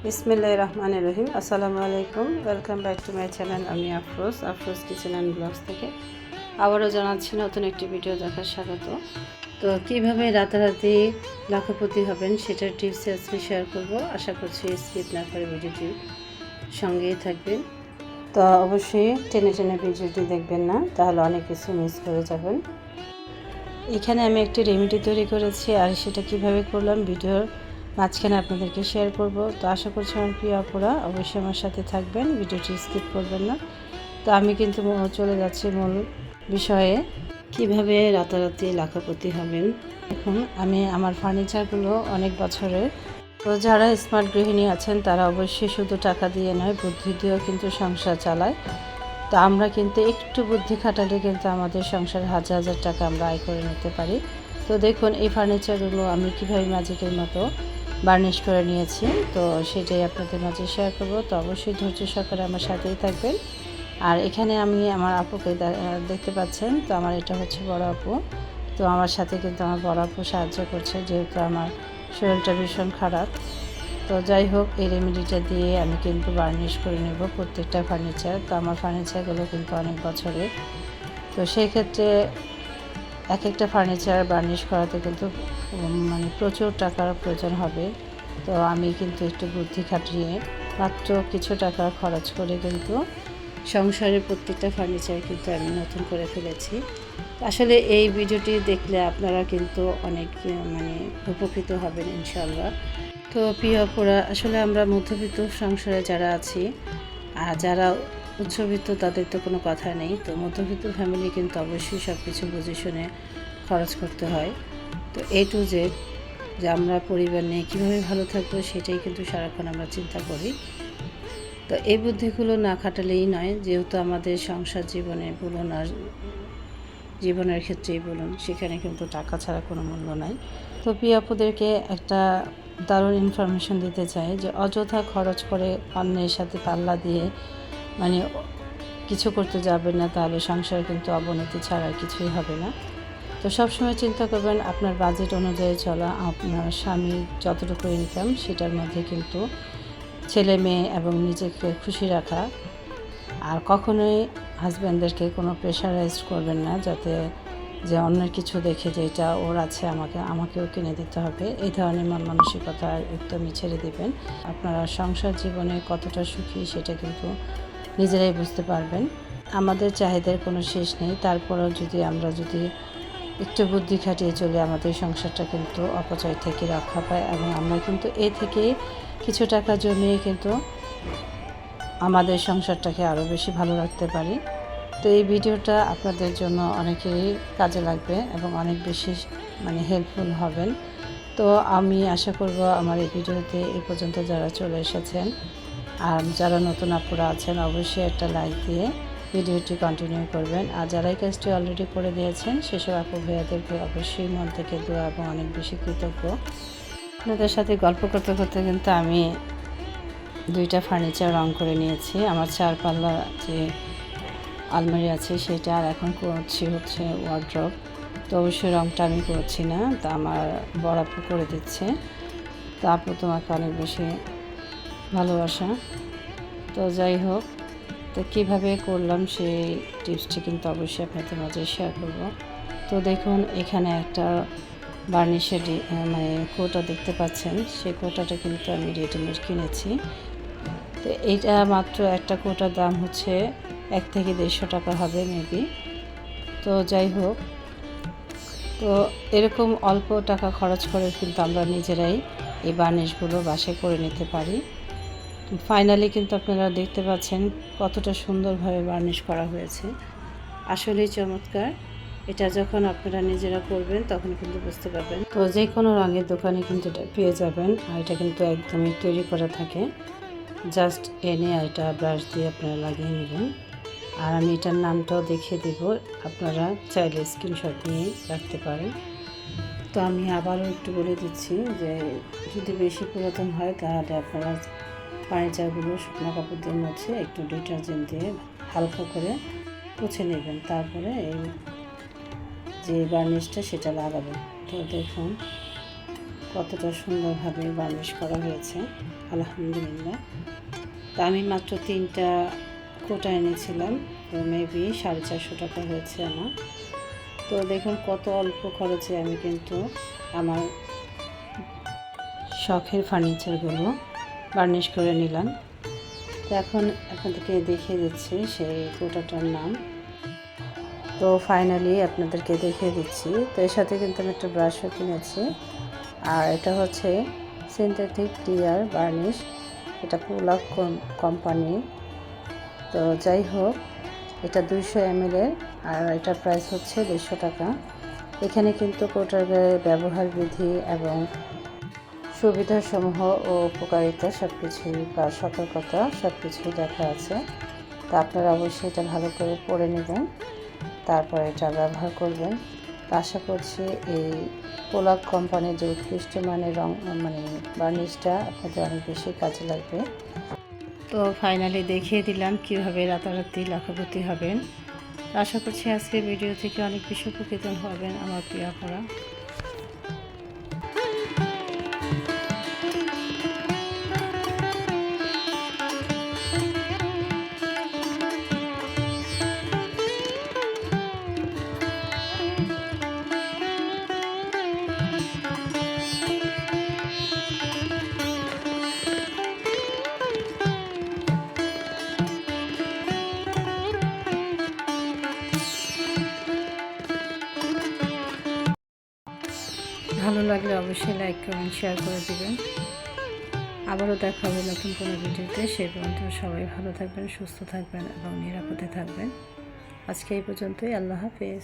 বিসমিল্লাহির রহমানির রহিম। আসসালামু আলাইকুম, welcome back to my channel. আমি আফরোজ কিচেন অ্যান্ড ব্লগস থেকে আবারও জানাচ্ছি নতুন একটি ভিডিও দেখার স্বাগত। তো কীভাবে রাতারাতি লাখপতি হবেন সেটার টিপস আজকে শেয়ার করব। আশা করছি স্কিপ না করে ভিডিওটি সঙ্গেই থাকবেন। তো অবশ্যই টেনে টেনে ভিডিওটি দেখবেন না, তাহলে অনেক কিছু মিস করে যাবেন। এখানে আমি একটি রেমেডি তৈরি করেছি, আর সেটা কিভাবে করলাম ভিডিওর মাঝখানে আপনাদেরকে শেয়ার করব। তো আশা করছি আমার প্রিয় আপুরা অবশ্যই আমার সাথে থাকবেন, ভিডিওটি স্কিপ করবেন না। তো আমি কিন্তু চলে যাচ্ছি মূল বিষয়ে, কিভাবে রাতারাতি লাখপতি হবেন। এখন আমি আমার ফার্নিচারগুলো অনেক বছরের। তো যারা স্মার্ট গৃহিণী আছেন তারা অবশ্যই শুধু টাকা দিয়ে নয়, বুদ্ধি দিয়েও কিন্তু সংসার চালায়। তো আমরা কিন্তু একটু বুদ্ধি খাটালে কিন্তু আমাদের সংসার হাজার হাজার টাকা আমরা আয় করে নিতে পারি। তো দেখুন এই ফার্নিচারগুলো আমি কীভাবে ম্যাজিকের মতো বার্নিশ করে নিয়েছি, তো সেটাই আপনাদের মাঝে শেয়ার করব। তো অবশ্যই ধৈর্য সহকারে আমার সাথেই থাকবেন। আর এখানে আমি আমার আপুকে দেখতে পাচ্ছেন, তো আমার এটা হচ্ছে বড় আপু। তো আমার সাথে কিন্তু আমার বড় আপু সাহায্য করছে, যেহেতু আমার শরীরটা ভীষণ খারাপ। তো যাই হোক, এই রেমেডিটা দিয়ে আমি কিন্তু বার্নিশ করে নেব প্রত্যেকটা ফার্নিচার। তো আমার ফার্নিচারগুলো কিন্তু অনেক বছরের, তো সেই ক্ষেত্রে এক একটা ফার্নিচার বার্নিশ করাতে কিন্তু প্রচুর টাকার প্রয়োজন হবে। তো আমি কিন্তু একটু বুদ্ধি খাটিয়ে মাত্র কিছু টাকা খরচ করে কিন্তু সংসারের প্রত্যেকটা ফার্নিচার কিন্তু আমি নতুন করে ফেলেছি। আসলে এই ভিডিওটি দেখলে আপনারা কিন্তু অনেক উপকৃত হবেন ইনশাআল্লাহ। তো প্রিয় আপুরা, আসলে আমরা মধ্যবিত্ত সংসারে যারা আছি আর যারা উচ্চবিত্ত তাদের তো কোনো কথা নেই। তো মধ্যবিত্ত ফ্যামিলি কিন্তু অবশ্যই সব কিছু বুঝে শুনে খরচ করতে হয়। তো এ টু জেড যে আমরা পরিবার নিয়ে কীভাবে ভালো থাকবো সেটাই কিন্তু সারাক্ষণ আমরা চিন্তা করি। তো এই বুদ্ধিগুলো না খাটালেই নয়, যেহেতু আমাদের সংসার জীবনে বলুন আর জীবনের ক্ষেত্রেই বলুন, সেখানে কিন্তু টাকা ছাড়া কোনো মূল্য নাই। তো প্রিয় আপুদেরকে একটা দারুণ ইনফরমেশন দিতে চাই যে অযথা খরচ করে অন্যের সাথে পাল্লা দিয়ে কিছু করতে যাবেন না, তাহলে সংসারে কিন্তু অবনতি ছাড়া কিছুই হবে না। তো সবসময় চিন্তা করবেন আপনার বাজেট অনুযায়ী চলা, আপনার স্বামীর যতটুকু ইনকাম সেটার মধ্যে কিন্তু ছেলে মেয়ে এবং নিজেকে খুশি রাখা। আর কখনোই হাজব্যান্ডদেরকে কোনো প্রেশারাইজড করবেন না, যাতে যে অন্যের কিছু দেখে যে এটা ওর আছে আমাকেও কিনে দিতে হবে, এই ধরনের মন মানসিকতা একদমই ছেড়ে দেবেন। আপনারা সংসার জীবনে কতটা সুখী সেটা কিন্তু নিজেরাই বুঝতে পারবেন। আমাদের চাহিদার কোনো শেষ নেই, তারপরেও আমরা যদি একটু বুদ্ধি খাটিয়ে চলে, আমাদের সংসারটা কিন্তু অপচয় থেকে রক্ষা পায় এবং আমরা কিন্তু এ থেকে কিছু টাকা জমিয়ে কিন্তু আমাদের সংসারটাকে আরও বেশি ভালো রাখতে পারি। তো এই ভিডিওটা আপনাদের জন্য অনেকেরই কাজে লাগবে এবং অনেক বেশি হেল্পফুল হবেন। তো আমি আশা করব আমার এই ভিডিওতে এই পর্যন্ত যারা চলে এসেছেন আর যারা নতুন আপুরা আছেন অবশ্যই একটা লাইক দিয়ে ভিডিওটি কন্টিনিউ করবেন। আর যারা এই কাজটি অলরেডি করে দিয়েছেন সেসব আপু ভাইয়াদেরকে অবশ্যই মন থেকে দোয়া এবং অনেক বেশি কৃতজ্ঞ। আপনাদের সাথে গল্প করতে করতে কিন্তু আমি দুইটা ফার্নিচার রং করে নিয়েছি। আমার 4 পাল্লা যে আলমারি আছে সেটা, আর এখন করছি হচ্ছে ওয়ার্ড্রপ। তো অবশ্যই রংটা আমি করছি না, তা আমার বড় আপু করে দিচ্ছে। তো আপু তোমাকে অনেক বেশি ভালোবাসা। তো যাই হোক, তো কীভাবে করলাম সেই টিপসটি কিন্তু অবশ্যই আপনাদের মাঝে শেয়ার করব। তো দেখুন এখানে একটা বার্নিশের কোটা দেখতে পাচ্ছেন, সেই কোটাটা কিন্তু আমি রেডিমেড কিনেছি। তো এইটা মাত্র একটা কোটার দাম হচ্ছে 1 থেকে 150 টাকা হবে মেবি। তো যাই হোক, তো এরকম অল্প টাকা খরচ করে কিন্তু আমরা নিজেরাই এই বার্নিশগুলো বাসায় করে নিতে পারি। ফাইনালি কিন্তু আপনারা দেখতে পাচ্ছেন কতটা সুন্দরভাবে বার্নিশ করা হয়েছে, আসলেই চমৎকার। এটা যখন আপনারা নিজেরা করবেন তখন কিন্তু বুঝতে পারবেন। তো যে কোনো রঙের দোকানে কিন্তু এটা পেয়ে যাবেন, আর এটা কিন্তু একদমই তৈরি করা থাকে, জাস্ট এনে এটা ব্রাশ দিয়ে আপনারা লাগিয়ে নেবেন। আর আমি এটার নামটাও দেখিয়ে দেব, আপনারা চাইলে স্ক্রিনশট নিয়ে রাখতে পারেন। তো আমি আবারও একটু বলে দিচ্ছি যে যদি বেশি পুরাতন হয় তাহলে আপনারা ফার্নিচারগুলো শুকনো কাপড় দিয়ে মুছে একটু ডিটারজেন্ট দিয়ে হালকা করে মুছে নেবেন, তারপরে এই যে বার্নিশটা সেটা লাগাবেন। তো দেখুন কতটা সুন্দরভাবে বার্নিশ করা হয়েছে, আলহামদুলিল্লাহ। তো আমি মাত্র 3টা কোটা এনেছিলাম, তো মেবি 450 টাকা হয়েছে আমার। তো দেখুন কত অল্প খরচে আমি কিন্তু আমার শখের ফার্নিচারগুলো বার্নিশ করে নিলাম। তো এখন আপনাদেরকে দেখিয়ে দিচ্ছি সেই কোটাটার নাম। তো ফাইনালি আপনাদেরকে দেখিয়ে দিচ্ছি। তো এর সাথে কিন্তু আমি একটা ব্রাশও কিনেছি, আর এটা হচ্ছে সিনথেটিক ক্লিয়ার বার্নিশ, এটা পোলাক কোম্পানির। তো যাই হোক, এটা 200 ml এর, আর এটার প্রাইস হচ্ছে 150 টাকা। এখানে কিন্তু কোটার ব্যবহার বিধি এবং সুবিধাসমূহ ও উপকারিতা সব কিছুই বা সতর্কতা সব কিছুই লেখা আছে। তো আপনারা অবশ্যই এটা ভালো করে পড়ে নেবেন, তারপর এটা ব্যবহার করবেন। তো আশা করছি এই পোলাক কোম্পানির যে উৎকৃষ্ট মানের রং বার্নিশটা আপনাদের অনেক বেশি কাজে লাগবে। তো ফাইনালি দেখিয়ে দিলাম কীভাবে রাতারাতি লাখপতি হবেন। আশা করছি আজকের ভিডিও থেকে অনেক বেশি উপকৃত হবেন আমার প্রিয় আপুরা। ভালো লাগলে অবশ্যই লাইক কমেন্ট শেয়ার করে দিবেন। আবারও দেখা হবে নতুন কোনো ভিডিওতে। সে পর্যন্ত সবাই ভালো থাকবেন, সুস্থ থাকবেন এবং নিরাপদে থাকবেন। আজকে এই পর্যন্তই। আল্লাহ হাফেজ।